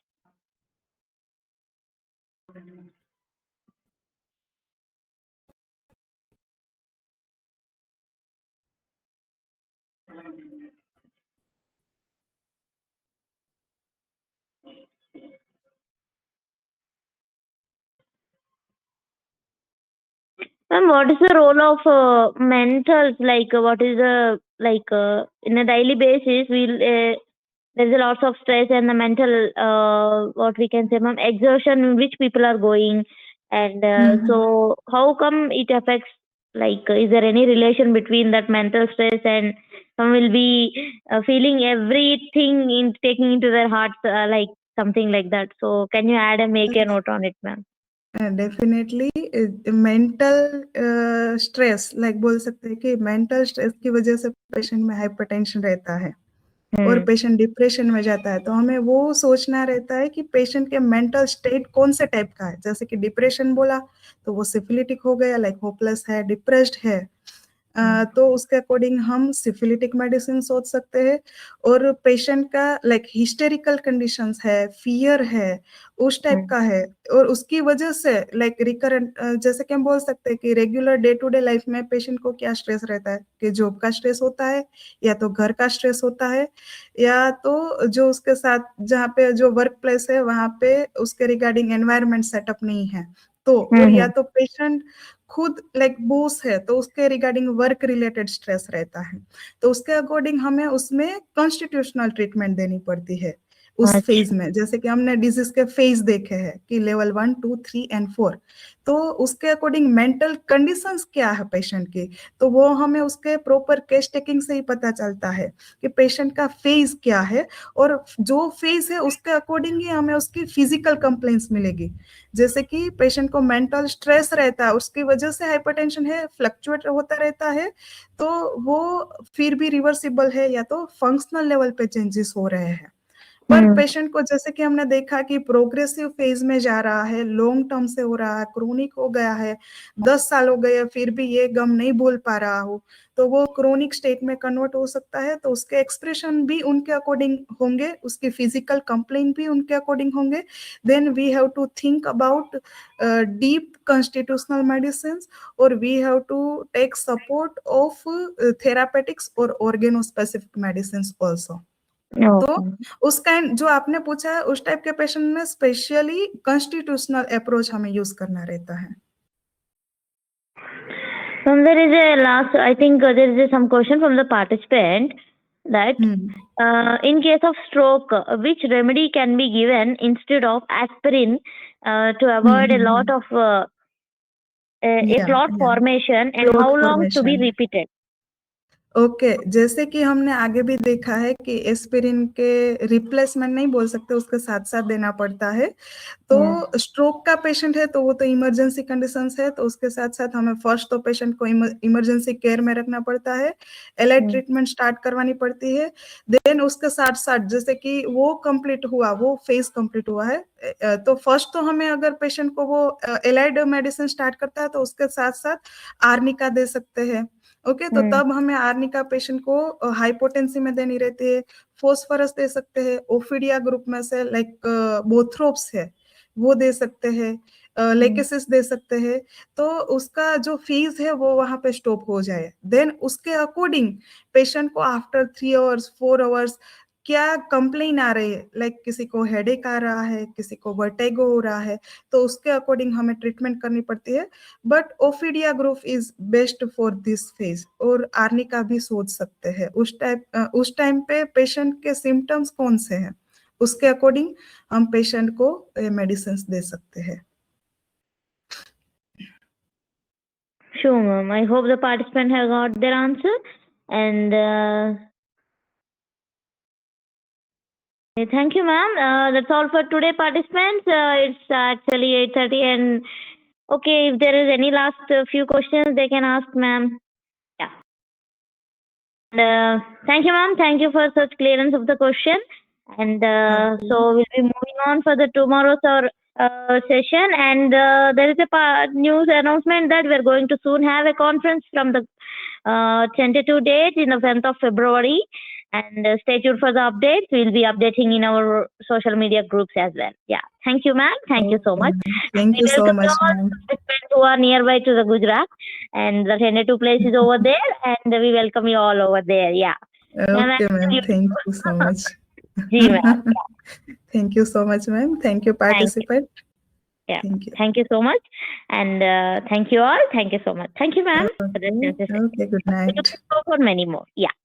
Ma'am, what is the role of mentals? Like, what is the in a daily basis? There's a lot of stress and the mental, what we can say, ma'am, exertion in which people are going, and so how come it affects? Like, is there any relation between that mental stress and some will be feeling everything in taking into their hearts, like something like that? So, can you add and make a note on it, ma'am? Definitely mental stress like बोल सकते हैं कि mental stress की वजह से patient में hypertension रहता है और पेशेंट डिप्रेशन में जाता है तो हमें वो सोचना रहता है कि पेशेंट के मेंटल स्टेट कौन से टाइप का है जैसे कि डिप्रेशन बोला तो वो सिफिलिटिक हो गया लाइक होपलेस है डिप्रेस्ड है तो उसके अकॉर्डिंग हम सिफिलिटिक मेडिसिन सोच सकते हैं और पेशेंट का लाइक हिस्टेरिकल कंडीशंस है फियर है उस टाइप का है और उसकी वजह से लाइक रिकरेंट जैसे कि हम बोल सकते हैं कि regular day to day life में पेशेंट को क्या स्ट्रेस रहता है कि जॉब का स्ट्रेस होता है या तो घर का स्ट्रेस होता है या तो जो उसके साथ जहाँ पे जो वर्क प्लेस है वहां पे उसके रिगार्डिंग एनवायरनमेंट सेटअप नहीं है तो और या तो पेशेंट खुद लाइक बॉस है तो उसके रिगार्डिंग वर्क रिलेटेड स्ट्रेस रहता है तो उसके अकॉर्डिंग हमें उसमें कॉन्स्टिट्यूशनल ट्रीटमेंट देनी पड़ती है उस अच्छा। फेज में। जैसे कि हमने डिजीज के फेज देखे हैं कि लेवल 1, 2, 3 एंड 4, तो उसके अकॉर्डिंग मेंटल कंडीशंस क्या है पेशेंट की, तो वो हमें उसके प्रॉपर केस टेकिंग से ही पता चलता है कि पेशेंट का फेज क्या है, और जो फेज है उसके अकॉर्डिंग ही हमें उसकी फिजिकल कंप्लेंट्स मिलेगी। जैसे कि पेशेंट को मेंटल स्ट्रेस रहता है, उसकी वजह से हाइपरटेंशन है, फ्लक्चुएट होता रहता है, तो वो फिर भी रिवर्सिबल है या तो फंक्शनल लेवल पे चेंजेस हो रहे हैं। पर पेशेंट को जैसे कि हमने देखा कि प्रोग्रेसिव फेज में जा रहा है, लॉन्ग टर्म से हो रहा है, क्रोनिक हो गया है, 10 साल हो गए फिर भी ये गम नहीं भूल पा रहा हो, तो वो क्रोनिक स्टेट में कन्वर्ट हो सकता है। तो उसके एक्सप्रेशन भी उनके अकॉर्डिंग होंगे, उसकी फिजिकल कंप्लेन भी उनके अकॉर्डिंग होंगे। Then we have to think about deep constitutional medicine, और we have to take support of therapeutics और ऑर्गेनो स्पेसिफिक मेडिसिन ऑल्सो। तो उस काइंड जो आपने पूछा है उस टाइप के पेशेंट में स्पेशली कॉन्स्टिट्यूशनल अप्रोच हमें यूज करना रहता है। There is a last, I think there is some question from the participant that in case of stroke, which remedy can be given instead of aspirin to avoid a lot of a clot formation, and Clot how long to be formation. repeated? Okay जैसे कि हमने आगे भी देखा है कि aspirin के replacement नहीं बोल सकते, उसके साथ साथ देना पड़ता है। तो स्ट्रोक का पेशेंट है तो वो तो इमरजेंसी कंडीशंस है, तो उसके साथ साथ हमें फर्स्ट तो पेशेंट को इमरजेंसी केयर में रखना पड़ता है, एलाइड ट्रीटमेंट स्टार्ट करवानी पड़ती है। देन उसके साथ साथ जैसे कि वो कंप्लीट हुआ, वो फेज कंप्लीट हुआ है, तो फर्स्ट तो हमें अगर पेशेंट को वो एलाइड मेडिसिन स्टार्ट करता है तो उसके साथ साथ आर्निका दे सकते हैं। ओके तो तब हमें आर्निका पेशेंट को हाइपोटेंसी में देनी रहती है। फोस्फरस दे सकते हैं, ओफिडिया ग्रुप में से लाइक बोथ्रोप्स है वो दे सकते हैं, लेकेसिस दे सकते हैं, तो उसका जो फीस है वो वहां पे स्टॉप हो जाए। देन उसके अकॉर्डिंग पेशेंट को आफ्टर 3 आवर्स 4 आवर्स क्या कंप्लेन आ रही है, लाइक किसी को हेडेक आ रहा है, किसी को वर्टिगो हो रहा है, तो उसके अकॉर्डिंग हमें ट्रीटमेंट करनी पड़ती है। But Ophidia group is best for this phase, और आर्निका भी सोच सकते हैं उस टाइम पे पेशेंट के सिम्टम्स कौन से हैं, उसके अकॉर्डिंग हम पेशेंट को मेडिसिन दे सकते हैं। Sure, ma'am. I hope the participant has got their answer. And thank you, ma'am. That's all for today, participants. It's actually 8:30, and okay, if there is any last few questions, they can ask, ma'am. Yeah. And, thank you, ma'am. Thank you for such clearance of the question. And so we'll be moving on for the tomorrow's session. And there is a news announcement that we're going to soon have a conference from the tentative date in the 10th of February. And stay tuned for the updates. We'll be updating in our social media groups as well. Yeah. Thank you, ma'am. Thank you so much. Thank you so much, ma'am. Who are nearby to the Gujarat, and the tentative place is over there, and we welcome you all over there. Yeah. Okay, ma'am. Thank you so much. Ji, ma'am. Thank you so much, ma'am. Thank you, participant. Yeah. Thank you. Thank you so much. And thank you all. Thank you so much. Thank you, ma'am. Okay, good night. For many more. Yeah.